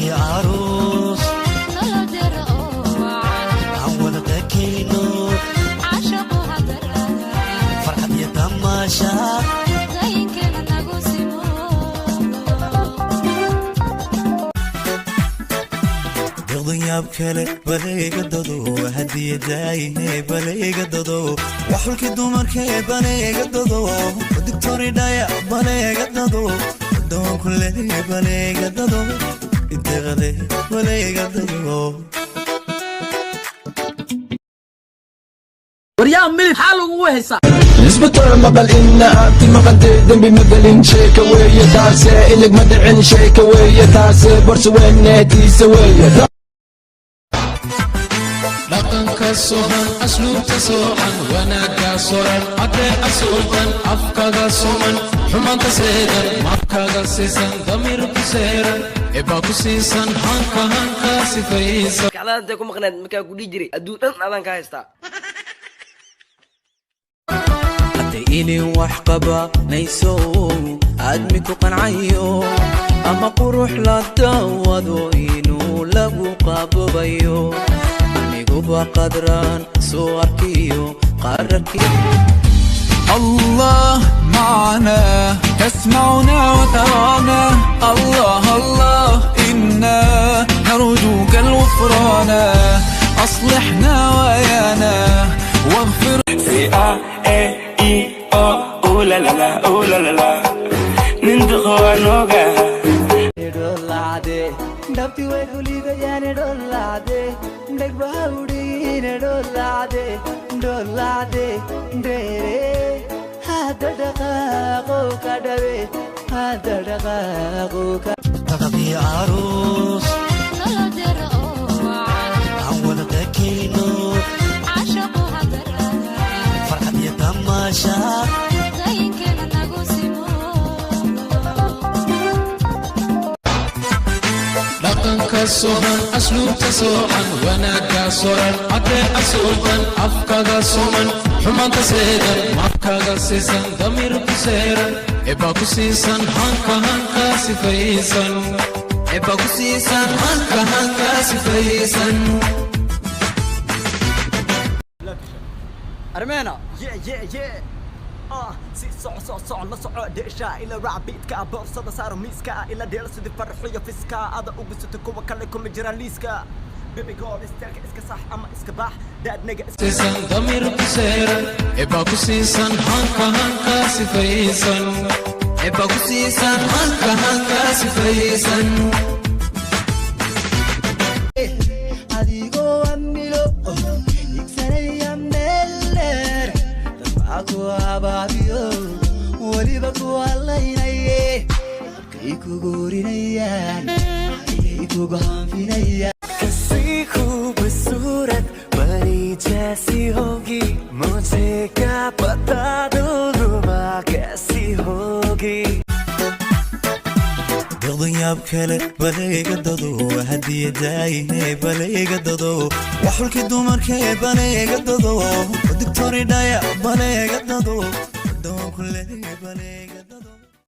يا عروس لا درقوا عوض تكينو عشقوا هدرا فرحة يا تماشا زين كنا نقسمو يا بكله بلي قددو هديه دايه بلي قددو وحلك دمرك بلي قددو دكتوري دايا بلي قددو دو كل بلي قددو انت غدي بلي قددو وريان ملي حالو وهيسا نسبة ما بل إنها تمقدر دنبي مقلين شيكوية تاسي إلك مدعين شيكوية تاسي برسوين نهدي سوية dhaqanka sohan asluubta soocan wanaagga soran haddee asuultan afkaga suman xumaanta seedan markaga siisan damiirku seeran ebaa ku siisan hanka sifaysan kacdaan intay ku maqneed markaa ku dhihi jiray adduu dhan adaan ka haystaa hadday inin wax qaba nayso aadmi ku qancayo ama qurux la daawado inuu lagu qabobayo قدران صوركيو قرركيو الله معنا تسمعنا وترانا الله الله إنا نرجوك الغفران أصلحنا ويانا واغفر سي آ اي اي او لا لا لا او لا لا لا نندخوا نوغا دبتي ويقولي بياني دولادي دك بهاودي دولادي دولادي ديري هذا دقاقو كدوي هذا دقاقو كدوي عروس لا درقوا عوض تكينو عشقوا هدرا فرحة يا تماشا زين كنا نقسمو dhaqanka sohan asluubta soocan wanaagga soran haddee asuultan afkaga suman xumaanta seedan markaga siisan damiirku seeran ebaa ku siisan hanka sifaysan ebaa ku siisan hanka sifaysan armeena si soco la soco deesha ila raabidka boorsada saaro miiska ila dheela sidii farxiyo fiska ada ugu sito kuwa kale kuma jiraan liiska baby girl istaarka iska sax ama iska baax daadnaga siisan damiirku seeran ebaa ku siisan hanka sifaysan ebaa ku siisan hanka sifaysan adigoo amilo igsanaya meeler dabcaku abaabiyo weliba ku hadlaynaye kay ku guurinayaan kay kugu hanfinayaan किसी खूबसूरत परी जैसी होगी मुझे क्या पता दिलरुबा कैसी होगी يا بكله بلي قددو هديه دايه بلي قددو وحلك دمرك بلي قددو دكتوري دايا بلي قددو دو كل بلي